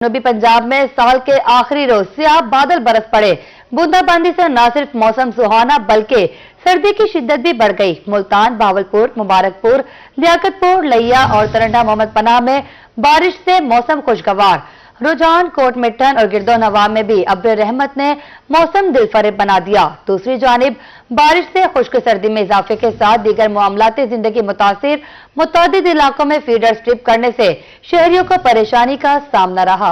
जनूबी पंजाब में साल के आखिरी रोज स्याह बादल बरस पड़े। बूंदाबांदी से न सिर्फ मौसम सुहाना बल्कि सर्दी की शिद्दत भी बढ़ गई। मुल्तान, भावलपुर, मुबारकपुर, लियाकतपुर, लैया और तरंडा मोहम्मद पनाह में बारिश से मौसम खुशगवार। रुझान, कोट मिट्टन और गिरदोन हवा में भी अब्र रहमत ने मौसम दिलफरेब बना दिया। दूसरी जानिब बारिश से खुश्क सर्दी में इजाफे के साथ दीगर मामलाती जिंदगी मुतासिर। मुतअद्दिद इलाकों में फीडर स्ट्रिप करने से शहरियों को परेशानी का सामना रहा।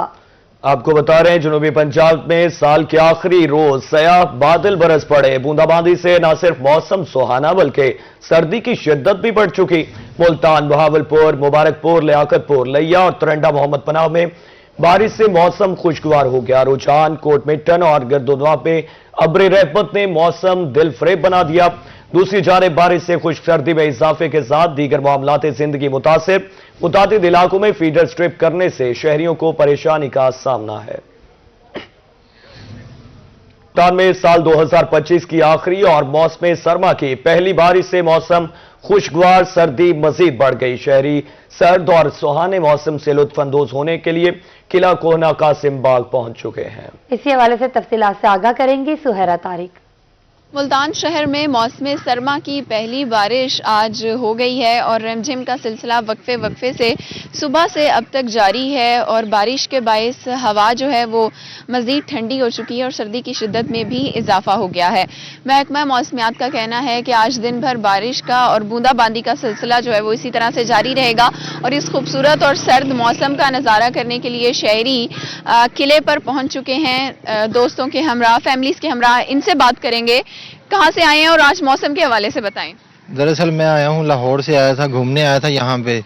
आपको बता रहे हैं, जनूबी पंजाब में साल के आखिरी रोज स्याह बादल बरस पड़े। बूंदाबांदी से न सिर्फ मौसम सुहाना बल्कि सर्दी की शिद्दत भी बढ़ चुकी। मुल्तान, भावलपुर, मुबारकपुर, लियाकतपुर, लैया और तरंडा मोहम्मद पनाह में बारिश से मौसम खुशगवार हो गया। रुझान, कोट मिट्टन और गिरदोनवा में अब्र रहमत ने मौसम दिलफरेब बना दिया। दूसरी जानिब बारिश से खुश्क सर्दी में इजाफे के साथ दीगर मामलाती जिंदगी मुतासिर। मुतादिद इलाकों में फीडर स्ट्रिप करने से शहरियों को परेशानी का सामना है। मुल्तान में साल 2025 की आखिरी और मौसम सरमा की पहली बारिश से मौसम खुशगवार, सर्दी मजीद बढ़ गई। शहरी सर्द और सुहाने मौसम से लुत्फ अंदोज होने के लिए किला कोहना कासिम बाग पहुंच चुके हैं। इसी हवाले से तफसीलात से आगाह करेंगी सुहैरा तारिक। मुल्तान शहर में मौसम सरमा की पहली बारिश आज हो गई है और रिमझिम का सिलसिला वक्फे से सुबह से अब तक जारी है और बारिश के बायस हवा जो है वो मज़ीद ठंडी हो चुकी है और सर्दी की शिद्दत में भी इजाफा हो गया है। महकमा मौसमियात का कहना है कि आज दिन भर बारिश का और बूंदाबांदी का सिलसिला जो है वो इसी तरह से जारी रहेगा और इस खूबसूरत और सर्द मौसम का नज़ारा करने के लिए शहरी किले पर पहुँच चुके हैं। दोस्तों के हमरा, फैमिलीज़ के हमरा, इनसे बात करेंगे। कहाँ से आए हैं और आज मौसम के हवाले से बताएं। दरअसल मैं आया हूँ, लाहौर से आया था, घूमने आया था यहाँ पे,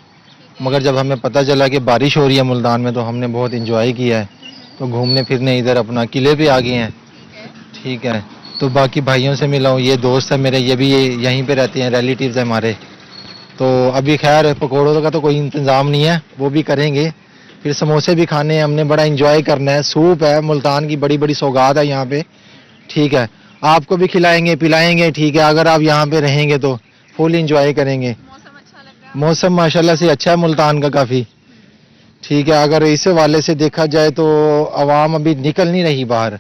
मगर जब हमें पता चला कि बारिश हो रही है मुल्तान में तो हमने बहुत एंजॉय किया है। तो घूमने फिरने इधर अपना किले पे आ गए हैं। ठीक है, तो बाकी भाइयों से मिला हूँ, ये दोस्त है मेरे, ये भी यहीं पे रहते हैं, रिलेटिव्स है हमारे। तो अभी खैर पकौड़ों का तो कोई इंतज़ाम नहीं है, वो भी करेंगे। फिर समोसे भी खाने हैं, हमने बड़ा इंजॉय करना है। सूप है, मुल्तान की बड़ी बड़ी सौगात है यहाँ पे। ठीक है, आपको भी खिलाएंगे पिलाएंगे। ठीक है, अगर आप यहाँ पे रहेंगे तो फुल एंजॉय करेंगे। मौसम अच्छा लग रहा है? मौसम माशाल्लाह से अच्छा है मुल्तान का काफ़ी। ठीक है, अगर इस वाले से देखा जाए तो आवाम अभी निकल नहीं रही बाहर,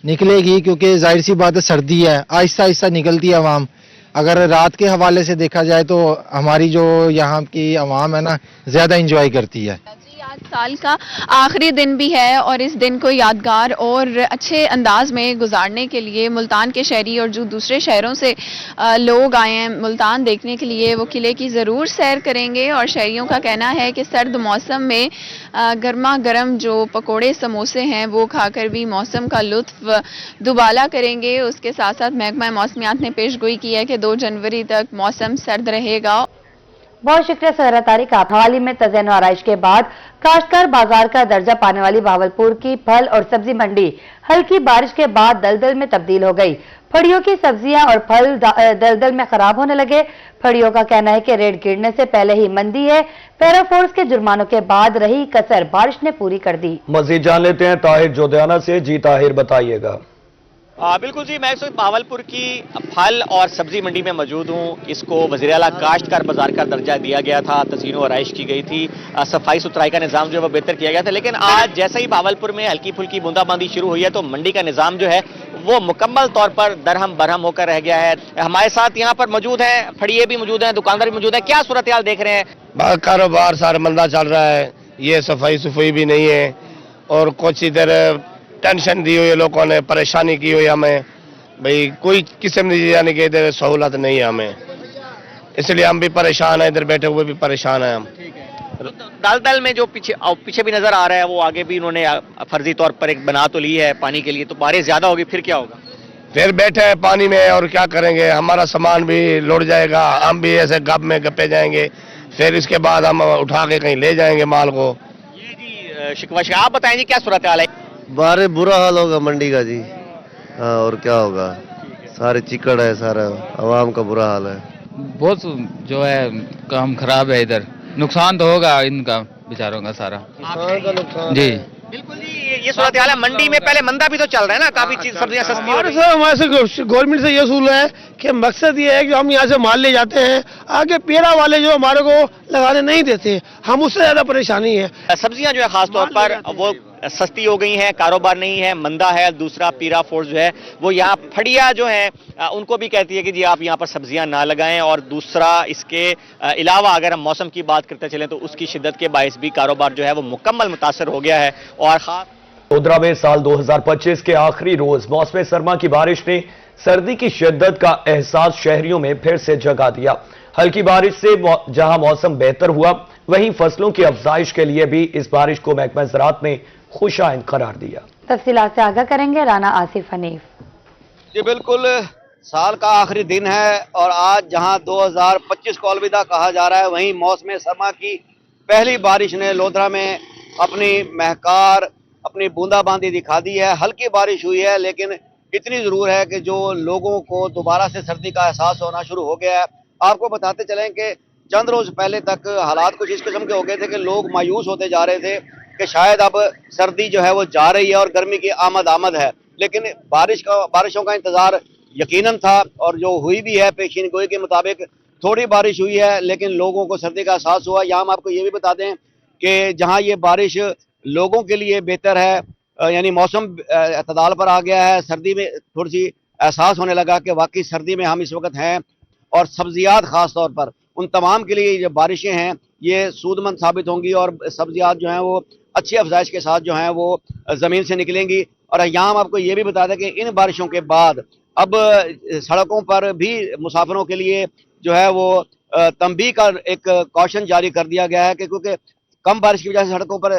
निकलेगी क्योंकि जाहिर सी बात है सर्दी है, आहिस्ता आहिस्ता निकलती है आवाम। अगर रात के हवाले से देखा जाए तो हमारी जो यहाँ की आवाम है ना, ज़्यादा इंजॉय करती है। आज साल का आखिरी दिन भी है और इस दिन को यादगार और अच्छे अंदाज में गुजारने के लिए मुल्तान के शहरी और जो दूसरे शहरों से लोग आए हैं मुल्तान देखने के लिए, वो किले की ज़रूर सैर करेंगे। और शहरियों का कहना है कि सर्द मौसम में गर्मा गर्म जो पकोड़े समोसे हैं वो खाकर भी मौसम का लुत्फ दुबाला करेंगे। उसके साथ साथ महकमा मौसमियात ने पेशगोई की है कि 2 जनवरी तक मौसम सर्द रहेगा। बहुत शुक्रिया सुहैरा तारिक। आप हाल ही में तज़य्युन और आराइश के बाद काश्तकार बाजार का दर्जा पाने वाली भावलपुर की फल और सब्जी मंडी हल्की बारिश के बाद दलदल में तब्दील हो गई। फड़ियों की सब्जियां और फल दलदल में खराब होने लगे। फड़ियों का कहना है कि रेट गिरने से पहले ही मंदी है। पैराफोर्स के जुर्मानों के बाद रही कसर बारिश ने पूरी कर दी। मजीद जान लेते हैं ताहिर जोधियाना से। जी ताहिर, बताइएगा। बिल्कुल जी, मैं इस वक्त भावलपुर की फल और सब्जी मंडी में मौजूद हूँ। इसको वज़ीर आला काश्तकार बाजार का दर्जा दिया गया था, तज़य्युन और आराइश की गई थी, सफाई सुथराई का निज़ाम जो है वो बेहतर किया गया था। लेकिन आज जैसे ही भावलपुर में हल्की फुल्की बूंदाबांदी शुरू हुई है तो मंडी का निज़ाम जो है वो मुकम्मल तौर पर दरहम बरहम होकर रह गया है। हमारे साथ यहाँ पर मौजूद हैं, फड़िए भी मौजूद हैं, दुकानदार भी मौजूद हैं। क्या सूरत हाल देख रहे हैं? कारोबार सारा मंदा चल रहा है, ये सफाई सुफाई भी नहीं है और कुछ इधर टेंशन दी हुई है, लोगों ने परेशानी की हुई हमें, भाई कोई किस्म की यानी कि इधर सहूलत नहीं है हमें, इसलिए हम भी परेशान हैं, इधर बैठे हुए भी परेशान हैं हम। दलदल में जो पीछे भी नजर आ रहा है वो आगे भी इन्होंने फर्जी तौर पर एक बना तो ली है पानी के लिए, तो बारिश ज्यादा होगी फिर क्या होगा? फिर बैठे हैं पानी में और क्या करेंगे, हमारा सामान भी लुट जाएगा, हम भी ऐसे गप में गपे जाएंगे, फिर इसके बाद हम उठा के कहीं ले जाएंगे माल को। ये जी शिकवा, आप बताएं जी क्या सूरत हाल है? बारे बुरा हाल होगा मंडी का जी। हाँ, और क्या होगा, सारे चिकड़ है, सारा आवाम का बुरा हाल है। बहुत जो है काम खराब है, इधर नुकसान तो होगा इनका बेचारों का सारा जी। बिल्कुल जी, ये सूरत हाल है। मंडी में पहले मंदा भी तो चल रहा है ना, काफी चीज सब्जियां सस्ती हो रही हैं। हमारे से गवर्नमेंट से ये सूल है कि मकसद ये है कि हम यहाँ से माल ले जाते हैं, आगे पेड़ा वाले जो हमारे को लगाने नहीं देते, हम उससे ज्यादा परेशानी है। सब्जियां जो है खास तौर पर वो सस्ती हो गई हैं, कारोबार नहीं है, मंदा है। दूसरा पीरा फोर्स जो है वो यहाँ फड़िया जो है उनको भी कहती है कि जी आप यहाँ पर सब्जियां ना लगाएं। और दूसरा इसके अलावा अगर हम मौसम की बात करते चलें तो उसकी शिद्दत के बायस भी कारोबार जो है वो मुकम्मल मुतासर हो गया है। और खास वडोदरा में साल 2025 के आखिरी रोज मौसम सरमा की बारिश ने सर्दी की शिद्दत का एहसास शहरियों में फिर से जगा दिया। हल्की बारिश से जहां मौसम बेहतर हुआ, वहीं फसलों की अफजाइश के लिए भी इस बारिश को महकमा ज़राअत ने खुशाइंद करार दिया। तफसीलात से आगाह करेंगे राना आसिफ हनीफ। जी बिल्कुल, साल का आखिरी दिन है और आज जहां 2025 को अलविदा कहा जा रहा है, वहीं मौसम सरमा की पहली बारिश ने लोधरा में अपनी महकार, अपनी बूंदाबांदी दिखा दी है। हल्की बारिश हुई है, लेकिन इतनी जरूर है कि जो लोगों को दोबारा से सर्दी का एहसास होना शुरू हो गया है। आपको बताते चलें कि चंद रोज पहले तक हालात कुछ इस किस्म के हो गए थे कि लोग मायूस होते जा रहे थे कि शायद अब सर्दी जो है वो जा रही है और गर्मी की आमद है, लेकिन बारिशों का इंतजार यकीनन था और जो हुई भी है पेशीन गोई के मुताबिक थोड़ी बारिश हुई है, लेकिन लोगों को सर्दी का एहसास हुआ। यहाँ हम आपको ये भी बता दें कि जहाँ ये बारिश लोगों के लिए बेहतर है, यानी मौसम अतदाल पर आ गया है, सर्दी में थोड़ी सी एहसास होने लगा कि वाकई सर्दी में हम इस वक्त हैं। और सब्जियात खास तौर पर उन तमाम के लिए जो बारिशें हैं ये सूदमंद साबित होंगी और सब्जियात जो हैं वो अच्छी अफजाइश के साथ जो हैं वो ज़मीन से निकलेंगी। और यहाँ हम आपको ये भी बता दें कि इन बारिशों के बाद अब सड़कों पर भी मुसाफिरों के लिए जो है वो तंबीह का एक कॉशन जारी कर दिया गया है कि क्योंकि कम बारिश की वजह से सड़कों पर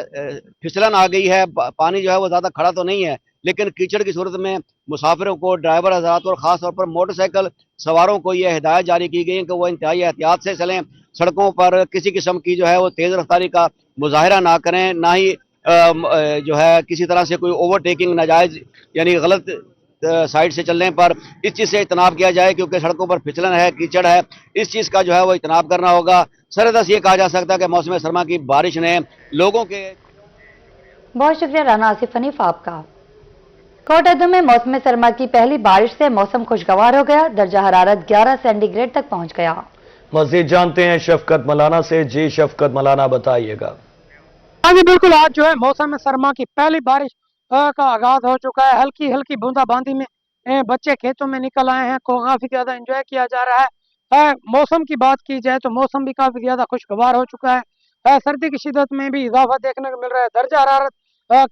फिसलन आ गई है, पानी जो है वो ज़्यादा खड़ा तो नहीं है, लेकिन कीचड़ की सूरत में मुसाफिरों को, ड्राइवर हज़रात को और ख़ास तौर पर मोटरसाइकिल सवारों को यह हिदायत जारी की गई है कि वो इंतहाई एहतियात से चलें, सड़कों पर किसी किस्म की जो है वो तेज़ रफ्तारी का मुजाहरा ना करें, ना ही जो है किसी तरह से कोई ओवरटेकिंग नाजायज़ यानी गलत साइड से चलने पर इस चीज़ से इतनाब किया जाए, क्योंकि सड़कों पर फिसलन है, कीचड़ है, इस चीज़ का जो है वो इतनाब करना होगा। सरदस ये कहा जा सकता है कि मौसम सरमा की बारिश ने लोगों के। बहुत शुक्रिया राना आसिफ हनीफ आपका। कोटअदू में मौसम सरमा की पहली बारिश से मौसम खुशगवार हो गया, दर्जा हरारत 11 सेंटीग्रेड तक पहुंच गया। मजीद जानते हैं शफकत मलाना से। जी शफकत मलाना, बताइएगा। हाँ जी बिल्कुल, आज जो है मौसम सरमा की पहली बारिश का आगाज हो चुका है। हल्की हल्की बूंदाबांदी में बच्चे खेतों में निकल आए हैं, को काफी ज्यादा एंजॉय किया जा रहा है। मौसम की बात की जाए तो मौसम भी काफी ज्यादा खुशगवार हो चुका है। सर्दी की शिद्दत में भी इजाफा देखने को मिल रहा है। दर्जा हरारत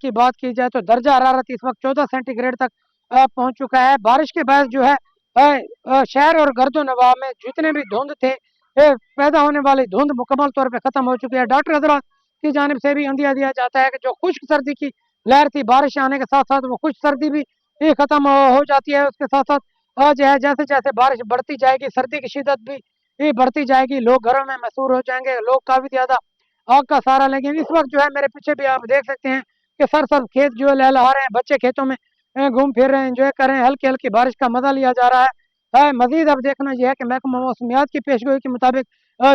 की बात की जाए तो दर्जा हरारत इस वक्त 14 सेंटीग्रेड तक पहुंच चुका है। बारिश के बाद जो है शहर और गर्दो नवाह में जितने भी धुंध थे, पैदा होने वाली धुंध मुकम्मल तौर पे खत्म हो चुकी है। डॉक्टर हजरात की जानिब से भी अंदिया दिया जाता है कि जो खुश्क सर्दी की लहर थी, बारिश आने के साथ साथ वो खुश्क सर्दी भी खत्म हो जाती है। उसके साथ साथ जो है जैसे जैसे बारिश बढ़ती जाएगी, सर्दी की शिद्दत भी बढ़ती जाएगी, लोग घरों में मशहूर हो जाएंगे, लोग काफी ज्यादा आग का सहारा लेंगे। इस वक्त जो है मेरे पीछे भी आप देख सकते हैं कि सर खेत जो है लहलहा रहे हैं, बच्चे खेतों में घूम फिर रहे हैं, एंजॉय कर रहे हैं, हल्की हल्की बारिश का मजा लिया जा रहा है। मजीद अब देखना यह है कि महकमा मौसमियात की पेशगोई के मुताबिक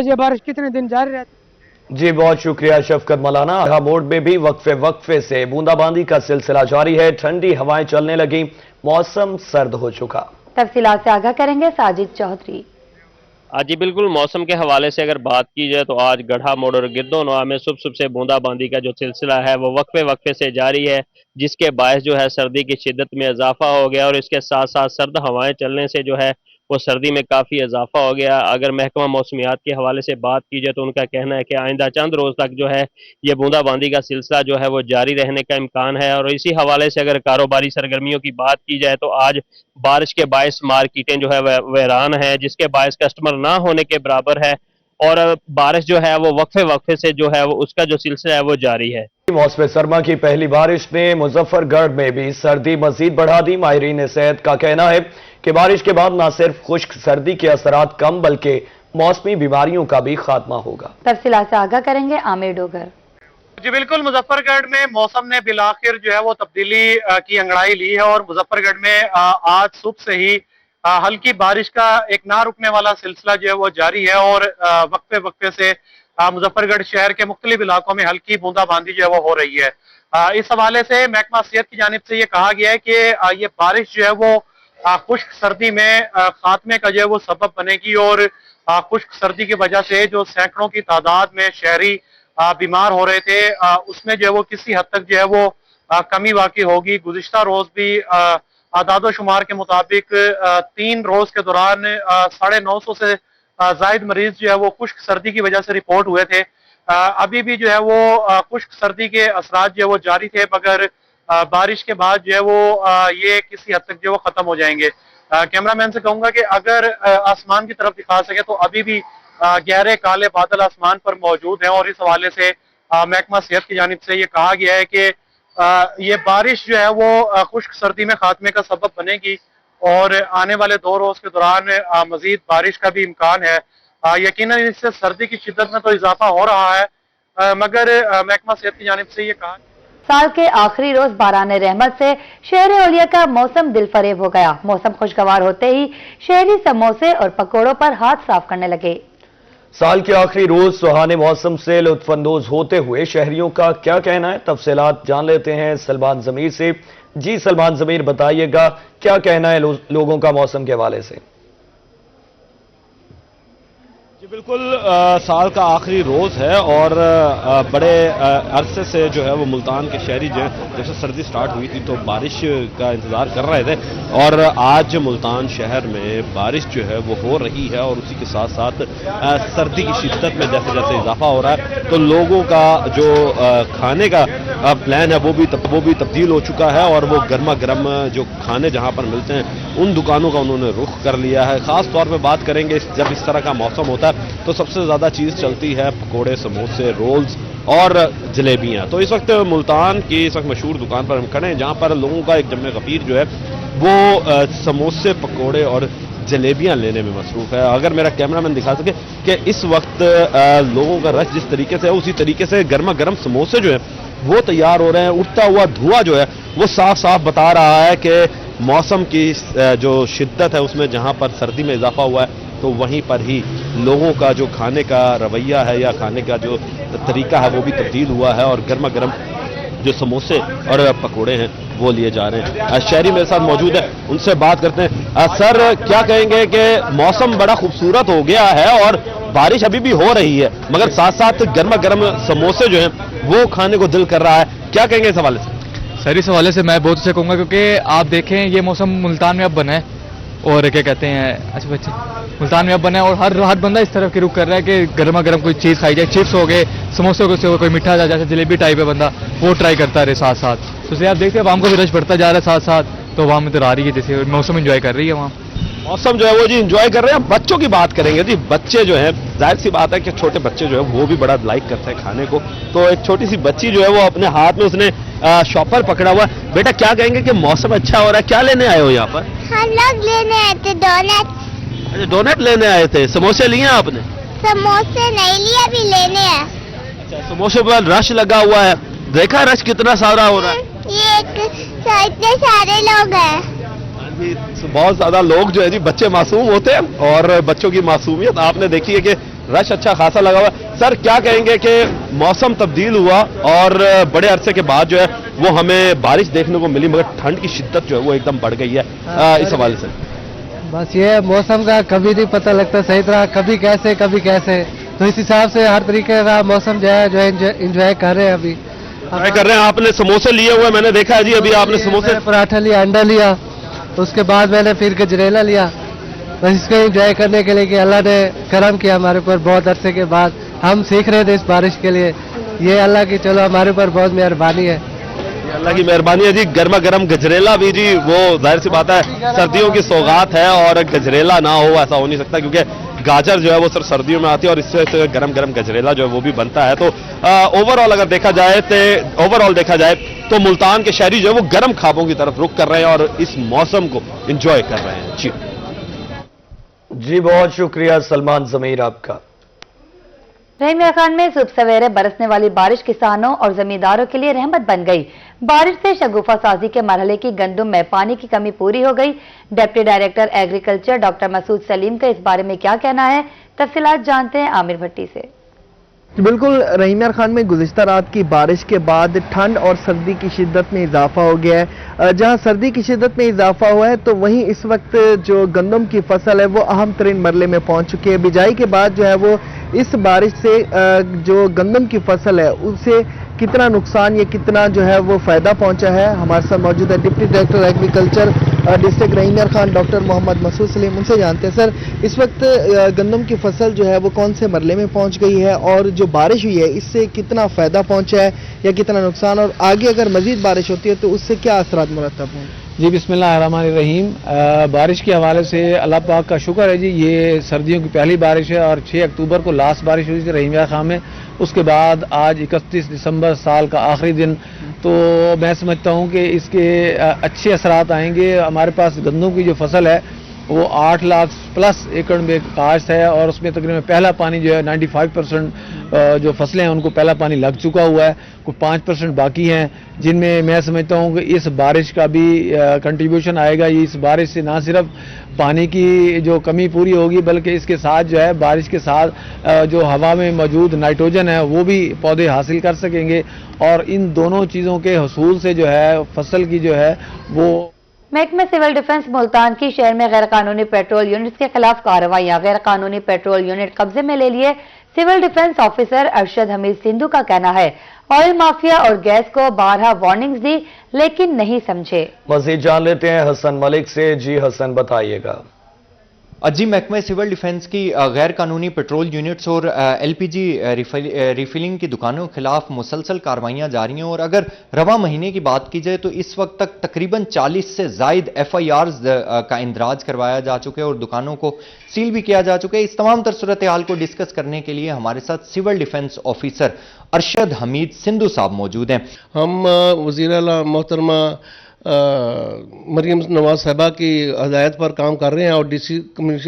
ये बारिश कितने दिन जारी रहती है। जी बहुत शुक्रिया शफकत मलाना। आगा मोड़ में भी वक्फे से बूंदाबांदी का सिलसिला जारी है, ठंडी हवाएं चलने लगी, मौसम सर्द हो चुका। तफसीलात से आगाह करेंगे साजिद चौधरी। जी बिल्कुल, मौसम के हवाले से अगर बात की जाए तो आज गढ़ा मोड़ और गिरदोनवा में सुबह से बूंदाबांदी का जो सिलसिला है वो वक्फे से जारी है, जिसके बायस जो है सर्दी की शिद्दत में इजाफा हो गया और इसके साथ साथ सर्द हवाएं चलने से जो है वो सर्दी में काफ़ी इजाफा हो गया। अगर महकमा मौसमियात के हवाले से बात की जाए तो उनका कहना है कि आइंदा चंद रोज़ तक जो है ये बूंदाबांदी का सिलसिला जो है वो जारी रहने का इम्कान है। और इसी हवाले से अगर कारोबारी सरगर्मियों की बात की जाए तो आज बारिश के बायस मार्केटें जो है वैरान है, जिसके बायस कस्टमर ना होने के बराबर है और बारिश जो है वो वक्फे से जो है वो उसका जो सिलसिला है वो जारी है। मौसम सरमा की पहली बारिश ने मुजफ्फरगढ़ में भी सर्दी मजीद बढ़ा दी। माहिरीन सेहत का कहना है कि बारिश के बाद न सिर्फ खुश्क सर्दी के असरात कम बल्कि मौसमी बीमारियों का भी खात्मा होगा। तफसीलात से आगाह करेंगे आमिर डोगर। जी बिल्कुल, मुजफ्फरगढ़ में मौसम ने बिलाखिर जो है वो तब्दीली की अंगड़ाई ली है और मुजफ्फरगढ़ में आज सुबह से ही हल्की बारिश का एक ना रुकने वाला सिलसिला जो है वो जारी है और वक्फे से मुजफ्फरगढ़ शहर के मुख्तलिफ इलाकों में हल्की बूंदाबांदी जो है वो हो रही है। इस हवाले से महकमा सेहत की जानिब से ये कहा गया है कि ये बारिश जो है वो खुश्क सर्दी में खात्मे का जो है वो सबब बनेगी और खुश्क सर्दी की वजह से जो सैकड़ों की तादाद में शहरी बीमार हो रहे थे उसमें जो है वो किसी हद तक जो है वो कमी वाकई होगी। गुज़िश्ता रोज भी आदादो शुमार के मुताबिक 3 रोज के दौरान 950 से जायद मरीज जो है वो खुश्क सर्दी की वजह से रिपोर्ट हुए थे। अभी भी जो है वो खुश्क सर्दी के असरात जो है वो जारी थे, मगर बारिश के बाद जो है वो ये किसी हद तक जो है वो खत्म हो जाएंगे। कैमरामैन से कहूंगा कि अगर आसमान की तरफ दिखा सके तो अभी भी गहरे काले बादल आसमान पर मौजूद हैं, और इस हवाले से महकमा सेहत की जानिब से ये कहा गया है कि ये बारिश जो है वो खुश्क सर्दी में खात्मे का सबब बनेगी, और आने वाले 2 रोज के दौरान मजीद बारिश का भी इम्कान है। यकीनन इससे सर्दी की शिद्दत में तो इजाफा हो रहा है, मगर महकमा सेहत की जानिब से ये कहा साल के आखिरी रोज बारान रहमत से शहर औलिया का मौसम दिलफरेब हो गया। मौसम खुशगवार होते ही शहरी समोसे और पकोड़ों पर हाथ साफ करने लगे। साल के आखिरी रोज सुहाने मौसम से लुत्फानंदोज होते हुए शहरियों का क्या कहना है, तफसीलात जान लेते हैं सलमान जमीर से। जी सलमान जमीर, बताइएगा क्या कहना है लोगों का मौसम के हवाले से। जी बिल्कुल, साल का आखिरी रोज़ है और बड़े अरसे से जो है वो मुल्तान के शहरी जो जब से सर्दी स्टार्ट हुई थी तो बारिश का इंतज़ार कर रहे थे, और आज मुल्तान शहर में बारिश जो है वो हो रही है, और उसी के साथ साथ सर्दी की शिद्दत में जैसे जैसे इजाफा हो रहा है तो लोगों का जो खाने का प्लान है वो भी तब्दील हो चुका है, और वो गर्मा गर्म जो खाने जहाँ पर मिलते हैं उन दुकानों का उन्होंने रुख कर लिया है। ख़ास तौर पर बात करेंगे जब इस तरह का मौसम होता है तो सबसे ज्यादा चीज चलती है पकोड़े, समोसे, रोल्स और जलेबियां। तो इस वक्त मुल्तान की इस वक्त मशहूर दुकान पर हम खड़े हैं जहां पर लोगों का एक जम्मे गफीर जो है वो समोसे, पकोड़े और जलेबियां लेने में मसरूफ है। अगर मेरा कैमरामैन दिखा सके कि इस वक्त लोगों का रश जिस तरीके से है उसी तरीके से गर्मा गर्म समोसे जो है वो तैयार हो रहे हैं। उठता हुआ धुआं जो है वो साफ साफ बता रहा है कि मौसम की जो शिद्दत है उसमें जहां पर सर्दी में इजाफा हुआ है तो वहीं पर ही लोगों का जो खाने का रवैया है या खाने का जो तरीका है वो भी तब्दील हुआ है, और गर्मा गर्म जो समोसे और पकोड़े हैं वो लिए जा रहे हैं। शहरी मेरे साथ मौजूद है, उनसे बात करते हैं। सर, क्या कहेंगे कि मौसम बड़ा खूबसूरत हो गया है और बारिश अभी भी हो रही है, मगर साथ साथ गर्मा गर्म समोसे जो हैं वो खाने को दिल कर रहा है, क्या कहेंगे इस हवाले से? सर, इस हवाले से मैं बहुत अच्छा कहूँगा क्योंकि आप देखें ये मौसम मुल्तान में अब बना है, और क्या कहते हैं अच्छे बच्चे मुल्तान में अब बना है, और हर बंदा इस तरफ की रुख कर रहा है कि गर्मा गर्म कोई चीज़ खाई जाए। चिप्स हो गए, समोसे हो गए, कोई मीठा जैसे जलेबी टाइप है बंदा वो ट्राई करता रहे साथ साथ। तो इसलिए आप देखते हैं आवाम को भी रश बढ़ता जा रहा है साथ साथ, तो आवाम इधर आ रही है, जैसे मौसम एंजॉय कर रही है वहाँ। मौसम जो है वो जी इंजॉय कर रहे हैं। बच्चों की बात करेंगे जी, बच्चे जो हैं जाहिर सी बात है कि छोटे बच्चे जो है वो भी बड़ा लाइक करते हैं खाने को। तो एक छोटी सी बच्ची जो है वो अपने हाथ में उसने शॉपर पकड़ा हुआ। बेटा, क्या कहेंगे कि मौसम अच्छा हो रहा है, क्या लेने आए हो यहाँ पर? हम लोग लेने आए थे डोनट। अच्छा, डोनट लेने आए थे। समोसे लिए आपने? समोसे नहीं लिए, अभी लेने हैं। अच्छा, समोसे पर रश लगा हुआ है, देखा रश कितना सारा हो रहा है? ये इतने सारे लोग हैं। बहुत ज्यादा लोग जो है जी, बच्चे मासूम होते हैं और बच्चों की मासूमियत आपने देखी है कि रश अच्छा खासा लगा हुआ है। सर, क्या कहेंगे कि मौसम तब्दील हुआ और बड़े अरसे के बाद जो है वो हमें बारिश देखने को मिली, मगर ठंड की शिद्दत जो है वो एकदम बढ़ गई है, इस हवाले से? बस ये मौसम का कभी नहीं पता लगता सही तरह, कभी कैसे, तो इस हिसाब से हर तरीके का मौसम जो है एंजॉय कर रहे हैं। अभी कर रहे हैं। आपने समोसे लिए हुए मैंने देखा है जी, अभी आपने समोसे, पराठा लिया, अंडा लिया, उसके बाद मैंने फिर गजरेला लिया, बस इसको एंजॉय करने के लिए कि अल्लाह ने करम किया हमारे ऊपर। बहुत अरसे के बाद हम सीख रहे थे इस बारिश के लिए, ये अल्लाह की चलो हमारे ऊपर बहुत मेहरबानी है। अल्लाह की मेहरबानी है जी। गर्मा गर्म गजरेला भी जी, वो जाहिर सी बात है सर्दियों की सौगात है, और गजरेला ना हो ऐसा हो नहीं सकता, क्योंकि गाजर जो है वो सिर्फ सर्दियों में आती है और इससे गर्म गर्म गजरेला जो है वो भी बनता है। तो ओवरऑल अगर देखा जाए तो मुल्तान के शहरी जो है वो गर्म खाबों की तरफ रुख कर रहे हैं और इस मौसम को एंजॉय कर रहे हैं। जी बहुत शुक्रिया सलमान जमीर आपका। रहीमिया खान में सुबह सवेरे बरसने वाली बारिश किसानों और जमींदारों के लिए रहमत बन गई। बारिश से शगुफा साजी के मरहले की गंदुम में पानी की कमी पूरी हो गई। Deputy director agriculture doctor Masood Saleem का इस बारे में क्या कहना है, तफसीलात जानते हैं आमिर भट्टी से। बिल्कुल, रहीमिया खान में गुज़िश्ता रात की बारिश के बाद ठंड और सर्दी की शिद्दत में इजाफा हो गया है। जहां सर्दी की शिद्दत में इजाफा हुआ है तो वहीं इस वक्त जो गंदम की फसल है वो अहम तरीन मरले में पहुंच चुकी है। बिजाई के बाद जो है वो इस बारिश से जो गंदम की फसल है उसे कितना नुकसान या कितना जो है वो फ़ायदा पहुंचा है। हमारे साथ मौजूद है deputy director agriculture district Rahimyar Khan doctor Mohammad Masood Saleem, उनसे जानते हैं। सर, इस वक्त गंदम की फसल जो है वो कौन से मरले में पहुंच गई है और जो बारिश हुई है इससे कितना फ़ायदा पहुंचा है या कितना नुकसान, और आगे अगर मज़ीद बारिश होती है तो उससे क्या असरात मुरतब होंगे? जी बिस्मिल्लाहिर्रहमानिर्रहीम। बारिश के हवाले से अल्लाह पाक का शुक्र है जी, ये सर्दियों की पहली बारिश है और 6 अक्टूबर को लास्ट बारिश हुई थी रहीमिया खां में। उसके बाद आज 31 दिसंबर साल का आखिरी दिन, तो मैं समझता हूँ कि इसके अच्छे असरात आएंगे। हमारे पास गंदम की जो फसल है वो 8 लाख प्लस एकड़ में काश्त है और उसमें तकरीबन पहला पानी जो है 95% जो फसलें हैं उनको पहला पानी लग चुका हुआ है। कुछ 5% बाकी हैं जिनमें मैं समझता हूँ कि इस बारिश का भी कंट्रीब्यूशन आएगा। ये इस बारिश से ना सिर्फ पानी की जो कमी पूरी होगी बल्कि इसके साथ जो है बारिश के साथ जो हवा में मौजूद नाइट्रोजन है वो भी पौधे हासिल कर सकेंगे और इन दोनों चीज़ों के हसूल से जो है फसल की जो है वो। महकमा सिविल डिफेंस मुल्तान की शहर में गैर कानूनी पेट्रोल यूनिट्स के खिलाफ कार्रवाइयां। गैर कानूनी पेट्रोल यूनिट कब्जे में ले लिए। Civil defence officer Arshad Hamid Sindhu का कहना है ऑयल माफिया और गैस को 12 वार्निंग्स दी लेकिन नहीं समझे। मजीद जान लेते हैं हसन मलिक से। जी हसन, बताइएगा। जी, महकमा सिविल डिफेंस की गैर कानूनी पेट्रोल यूनिट्स और एलपीजी रिफिलिंग की दुकानों के खिलाफ मुसलसल कार्रवाइयां जारी हैं और अगर रवा महीने की बात की जाए तो इस वक्त तक तकरीबन 40 से जायद FIRs का इंदराज करवाया जा चुका है और दुकानों को सील भी किया जा चुका है। इस तमाम तर सूरत हाल को डिस्कस करने के लिए हमारे साथ civil defence officer Arshad Hamid Sindhu साहब मौजूद हैं। हम वज़ीर आला मोहतरमा मरियम नवाज साहबा की हदायत पर काम कर रहे हैं और DC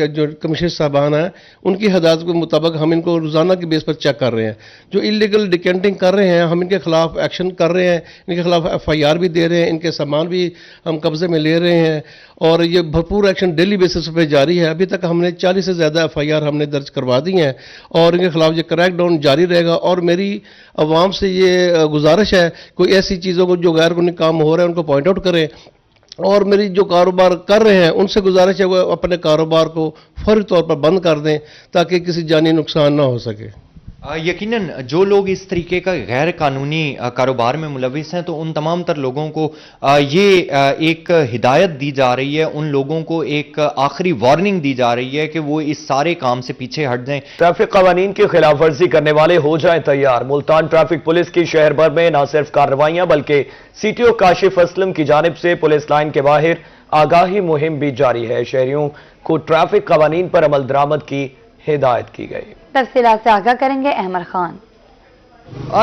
जो कमिश्नर साहबान हैं उनकी हदायत के मुताबिक हम इनको रोज़ाना की बेस पर चेक कर रहे हैं। जो इलीगल डिकेंटिंग कर रहे हैं हम इनके खिलाफ एक्शन कर रहे हैं, इनके खिलाफ FIR भी दे रहे हैं, इनके सामान भी हम कब्जे में ले रहे हैं और ये भरपूर एक्शन डेली बेसिस पे जारी है। अभी तक हमने 40 से ज़्यादा FIR हमने दर्ज करवा दी हैं और इनके खिलाफ ये क्रैक डाउन जारी रहेगा। और मेरी आवाम से ये गुजारिश है कोई ऐसी चीज़ों को जो गैर कानूनी काम हो रहे हैं उनको पॉइंट आउट करें और मेरी जो कारोबार कर रहे हैं उनसे गुजारिश है वो अपने कारोबार को फौरी तौर पर बंद कर दें ताकि किसी जानी नुकसान ना हो सके। यकीनन जो लोग इस तरीके का गैर कानूनी कारोबार में मुलविस हैं तो उन तमाम तर लोगों को ये एक हिदायत दी जा रही है, उन लोगों को एक आखिरी वार्निंग दी जा रही है कि वो इस सारे काम से पीछे हट जाएं। ट्रैफिक कवानीन की खिलाफ वर्जी करने वाले हो जाएं तैयार। मुल्तान ट्रैफिक पुलिस की शहर भर में न सिर्फ कार्रवाइयां बल्कि CTO काशिफ असलम की जानिब से पुलिस लाइन के बाहर आगाही मुहिम भी जारी है। शहरियों को ट्रैफिक कवानीन पर अमल दरामद की हिदायत की गई। तफसीलात से आगाह करेंगे अहमद खान।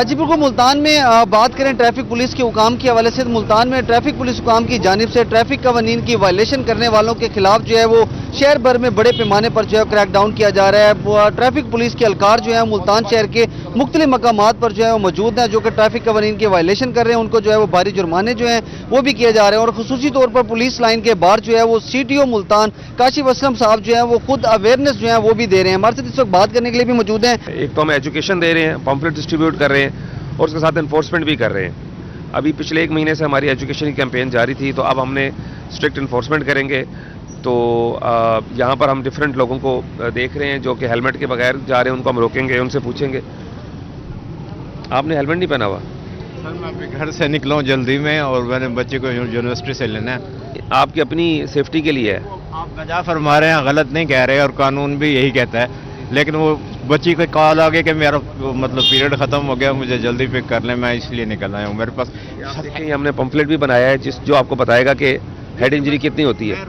जी बिल्कुल, मुल्तान में बात करें ट्रैफिक पुलिस के हुकाम के हवाले से, मुल्तान में ट्रैफिक पुलिस हुकाम की जानिब से ट्रैफिक कवानीन की वायलेशन करने वालों के खिलाफ जो है वो शहर भर में बड़े पैमाने पर जो है क्रैक डाउन किया जा रहा है। ट्रैफिक पुलिस के एहलकार जो है मुल्तान शहर के मुख्तलिफ मकामात पर जो है वो मौजूद हैं जो कि ट्रैफिक कवानीन की वायलेशन कर रहे हैं, उनको जो है वो भारी जुर्माने जो हैं वो भी किए जा रहे हैं। और खुसूसी तौर पर पुलिस लाइन के बाहर जो है वो CTO मुल्तान काशिफ असलम साहब जो है वो खुद अवेयरनेस जो है वो भी दे रहे हैं। हमारे साथ इस वक्त बात करने के लिए भी मौजूद हैं। एक तो हम एजुकेशन दे रहे हैं, पम्फलेट डिस्ट्रीब्यूट कर रहे हैं और उसके साथ एनफोर्समेंट भी कर रहे हैं। अभी पिछले 1 महीने से हमारी एजुकेशन की कैंपेन जारी थी, तो अब हमने स्ट्रिक्ट एनफोर्समेंट करेंगे। तो यहाँ पर हम डिफरेंट लोगों को देख रहे हैं जो कि हेलमेट के बगैर जा रहे हैं, उनको हम रोकेंगे, उनसे पूछेंगे आपने हेलमेट नहीं पहना हुआ? सर मैं अपने घर से निकला हूँ जल्दी में और मैंने बच्चे को यूनिवर्सिटी से लेना है। आपकी अपनी सेफ्टी के लिए है? आप गजा फरमा रहे हैं, गलत नहीं कह रहे और कानून भी यही कहता है, लेकिन वो बच्ची को कॉल आ गई कि मेरा मतलब पीरियड खत्म हो गया, मुझे जल्दी पिक कर लें, मैं इसलिए निकल आया हूँ। मेरे पास हमने पंफलेट भी बनाया है जो आपको बताएगा कि हेड इंजरी कितनी होती है,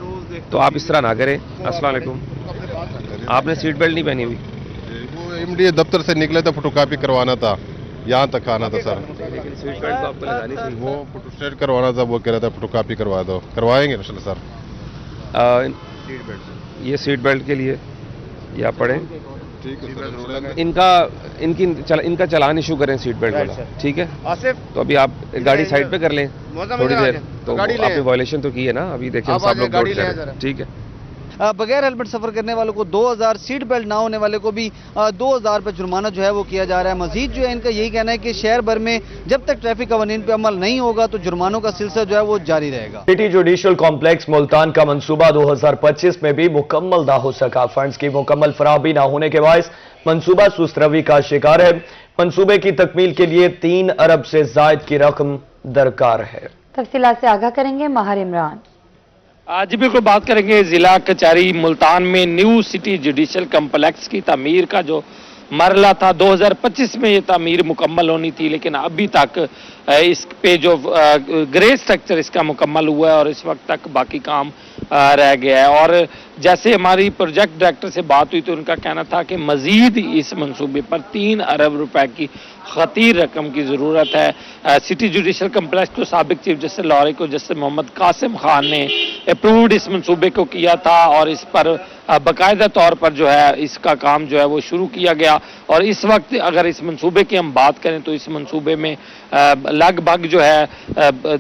तो आप इस तरह ना करें। अस्सलाम वालेकुम, आपने सीट बेल्ट नहीं पहनी हुई? वो MDA दफ्तर से निकले तो फोटोकॉपी करवाना था, यहाँ तक आना था सर। लेकिन सीट बेल्ट तो आपको लगानी थी। वो फोटो स्टेट करवाना था, वो कह रहा था फोटोकॉपी करवा दो, करवाएंगे इंशाल्लाह सर। ये सीट बेल्ट के लिए या पढ़ें ठीक है। इनका चालान इशू करें सीट बेल्ट वाला, ठीक है? तो अभी आप गाड़ी साइड पे कर लें थोड़ी देर, तो आपने वायलेशन तो की है ना। अभी देखिए सब लोग नोट करें, ठीक है? बगैर हेलमेट सफर करने वालों को 2000, सीट बेल्ट ना होने वाले को भी 2000 पर जुर्माना जो है वो किया जा रहा है। मजीद जो है इनका यही कहना है कि शहर भर में जब तक ट्रैफिक कवानीन पे अमल नहीं होगा तो जुर्मानों का सिलसिला जो है वो जारी रहेगा। सिटी जुडिशियल कॉम्प्लेक्स मुल्तान का मंसूबा 2025 में भी मुकम्मल ना हो सका। फंड्स की मुकम्मल फराहमी ना होने के बायस मंसूबा सुस्त रवी का शिकार है। मंसूबे की तकमील के लिए 3 अरब से जायद की रकम दरकार है। तफसीलात से आगाह करेंगे माहिर इमरान। जी बिल्कुल, बात करेंगे जिला कचहरी मुल्तान में न्यू सिटी जुडिशल कम्प्लेक्स की तामीर का जो मरला था 2025 में ये तामीर मुकम्मल होनी थी, लेकिन अभी तक इस पे जो ग्रे स्ट्रक्चर इसका मुकम्मल हुआ है और इस वक्त तक बाकी काम रह गया है। और जैसे हमारी प्रोजेक्ट डायरेक्टर से बात हुई तो उनका कहना था कि मजीद इस मंसूबे पर 3 अरब रुपए की खतीर रकम की ज़रूरत है। सिटी जुडिशल कम्प्लेक्स को साबिक चीफ जस्टिस लाहौरी को जस्टिस मोहम्मद कासिम खान ने अप्रूव्ड इस मंसूबे को किया था और इस पर बाकायदा तौर पर जो है इसका काम जो है वो शुरू किया गया। और इस वक्त अगर इस मंसूबे की हम बात करें तो इस मंसूबे में लगभग जो है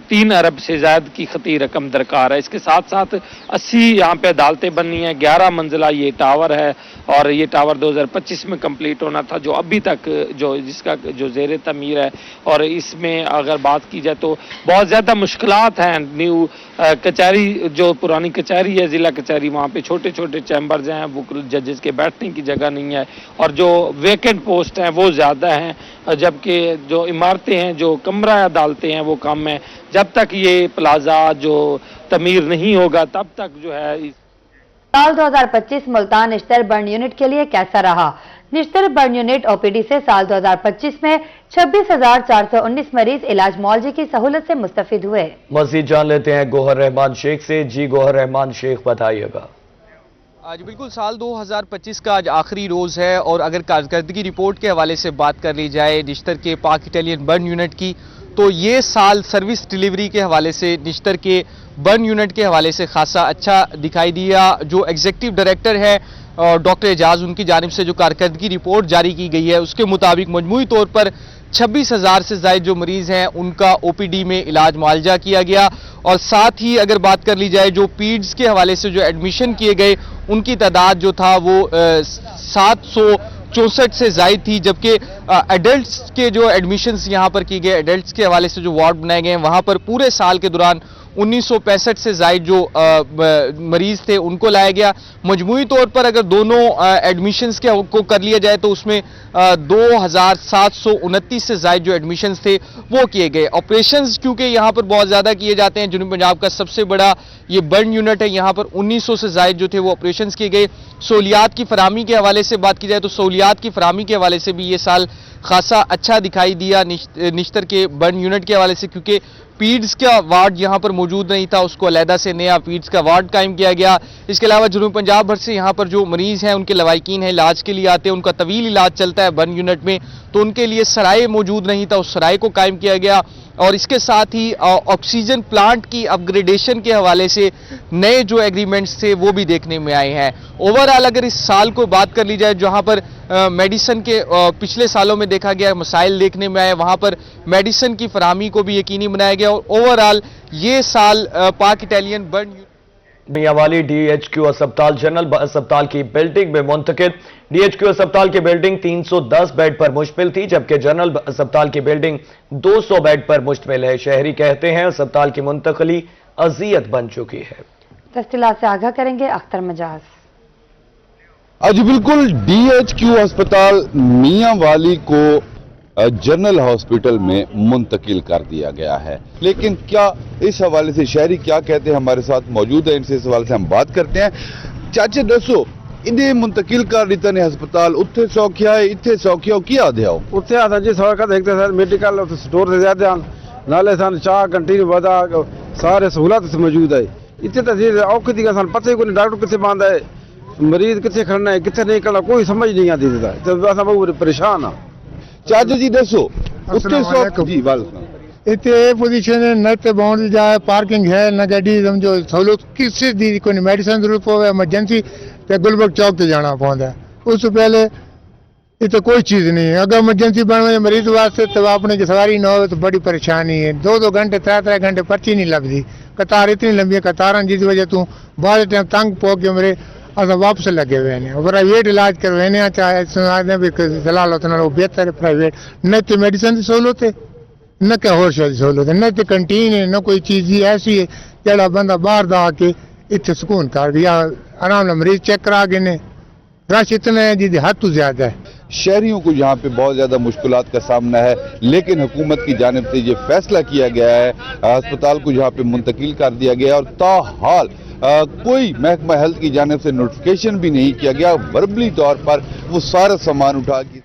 3 अरब से ज़्यादा की खती रकम दरकार है। इसके साथ साथ 80 यहाँ पे अदालतें बननी है, 11 मंजिला ये टावर है और ये टावर 2025 में कंप्लीट होना था जो अभी तक जो जिसका जो ज़ेर तमीर है। और इसमें अगर बात की जाए तो बहुत ज़्यादा मुश्किलात हैं। न्यू कचहरी जो पुरानी कचहरी है ज़िला कचहरी, वहाँ पे छोटे छोटे चैम्बर्स हैं, वो जजेस के बैठने की जगह नहीं है और जो वेकेंट पोस्ट हैं वो ज़्यादा हैं, जबकि जो इमारतें हैं जो कमरा अदालतें हैं वो कम है। जब तक ये प्लाजा जो तमीर नहीं होगा तब तक जो है। साल 2025 मुल्तान निश्तर बर्न यूनिट के लिए कैसा रहा? निश्तर बर्न यूनिट ओपीडी से साल 2025 में 26,419 मरीज इलाज मुआवजे की सहूलत से मुस्तफिद हुए। मजीद जान लेते हैं गोहर रहमान शेख से। जी गोहर रहमान शेख, बताइएगा। आज बिल्कुल साल 2025 का आज आखिरी रोज़ है और अगर कारकर्दगी रिपोर्ट के हवाले से बात कर ली जाए निश्तर के पाक इटालियन बर्न यूनिट की, तो ये साल सर्विस डिलीवरी के हवाले से निश्तर के बर्न यूनिट के हवाले से खासा अच्छा दिखाई दिया। जो एग्जीक्यूटिव डायरेक्टर है डॉक्टर एजाज, उनकी जानिब से जो कारकर्दगी रिपोर्ट जारी की गई है उसके मुताबिक मजमूई तौर पर 26,000 से ज़ायद जो मरीज़ हैं उनका ओपीडी में इलाज मुआवजा किया गया। और साथ ही अगर बात कर ली जाए जो पीड्स के हवाले से जो एडमिशन किए गए उनकी तादाद जो था वो 764 से ज़ायद थी, जबकि एडल्ट्स के जो एडमिशन्स यहाँ पर किए गए, एडल्ट्स के हवाले से जो वार्ड बनाए गए हैं वहाँ पर पूरे साल के दौरान 1965 से ज़ायद जो मरीज़ थे उनको लाया गया। मजमूई तौर पर अगर दोनों एडमिशन्स को कर लिया जाए तो उसमें 2,729 से ज़ायद जो एडमिशन्स थे वो किए गए। ऑपरेशंस क्योंकि यहाँ पर बहुत ज़्यादा किए जाते हैं, जनूबी पंजाब का सबसे बड़ा ये बर्न यूनिट है, यहाँ पर 1900 से ज़ायद जो थे वो ऑपरेशंस किए गए। सहूलियात की फराहमी के हवाले से बात की जाए तो सहूलियात की फराहमी के हवाले से भी ये साल खासा अच्छा दिखाई दिया निश्तर के बर्न यूनिट के हवाले से, क्योंकि पीड्स का वार्ड यहाँ पर मौजूद नहीं था, उसको अलहदा से नया पीड्स का वार्ड कायम किया गया। इसके अलावा जनूबी पंजाब भर से यहाँ पर जो मरीज़ हैं उनके लवाकिन हैं इलाज के लिए आते हैं, उनका तवील इलाज चलता है बर्न यूनिट में, तो उनके लिए सराय मौजूद नहीं था, उस सराय को कायम किया गया। और इसके साथ ही ऑक्सीजन प्लांट की अपग्रेडेशन के हवाले से नए जो एग्रीमेंट्स थे वो भी देखने में आए हैं। ओवरऑल अगर इस साल को बात कर ली जाए जहां पर मेडिसिन के पिछले सालों में देखा गया मसाइल देखने में आए, वहां पर मेडिसिन की फराहमी को भी यकीनी बनाया गया और ओवरऑल ये साल पाक इटालियन बर्न मियांवाली डीएचक्यू अस्पताल जनरल अस्पताल की बिल्डिंग में मुंतकिल। डीएचक्यू अस्पताल की बिल्डिंग 310 बेड पर मुश्तमिल थी, जबकि जनरल अस्पताल की बिल्डिंग 200 बेड पर मुश्तमिल है। शहरी कहते हैं अस्पताल की मुंतकली अजियत बन चुकी है। तफसीलात से आगाह करेंगे अख्तर मजाज। आज बिल्कुल डीएचक्यू अस्पताल मियांवाली को जनरल हॉस्पिटल में मुंतकिल कर दिया गया है, लेकिन क्या इस हवाले से शहरी क्या कहते हैं हमारे साथ मौजूद है, इनसे इस हवाले से हम बात करते हैं। चाचा दसो इन्हें मुंतकिल कर दिता ने अस्पताल उत्थे सौखिया है, इत्थे सौखिया हो क्या आदे उत्थे आता जी सौखा देखते सर मेडिकल स्टोर से ज्यादा नाले सन चाह कंटीन वदा सारे सहूलत मौजूद है। इतने तो जी औखी दी सन पता ही कोई डॉक्टर कितने बांधा है, मरीज कितने खड़ना है कितने नहीं करना कोई समझ नहीं आती तो बहुत परेशान हाँ। चाचा जी दसो जी इतने पोजीशन है न तो बाउंड जाए पार्किंग है न गाड़ी समझो सहूलत किसी दी कोई मेडिसिन जरूरत हो एमरजेंसी तो गुलबर्ग चौक से जाना पौंदा, उस पहले इतने कोई चीज़ नहीं है। अगर एमरजेंसी बन मरीज वास्ते तो अपने की सवारी ना हो तो बड़ी परेशानी है। 2-2 घंटे 3-3 घंटे पर्ची नहीं लगती, कतार इतनी लंबी कतार जिस वजह तू बहुत टाइम तंग पो के मेरे अस वापस लगे हुए हैं। प्राइवेट इलाज करवाने चाहे भी सलाह लो तो बेहतर है प्राइवेट, न तो मेडिसिन की सहूलत है न क्या होर शायद सहूलत है, न तो कंटीन है न कोई चीज़ ऐसी है जड़ा बंदा बाहर दा आके इतने सुकून कर या आराम मरीज चेक करा गए ने। रश इतना है जी हद तो ज्यादा है। شہریوں کو یہاں پہ بہت زیادہ مشکلات کا سامنا ہے، لیکن حکومت کی جانب سے یہ فیصلہ کیا گیا ہے، ہسپتال کو یہاں پہ منتقل کر دیا گیا اور تاحال کوئی محکمہ ہیلتھ کی جانب سے نوٹیفیکیشن بھی نہیں کیا گیا، وربلی طور پر وہ سارا سامان اٹھا کے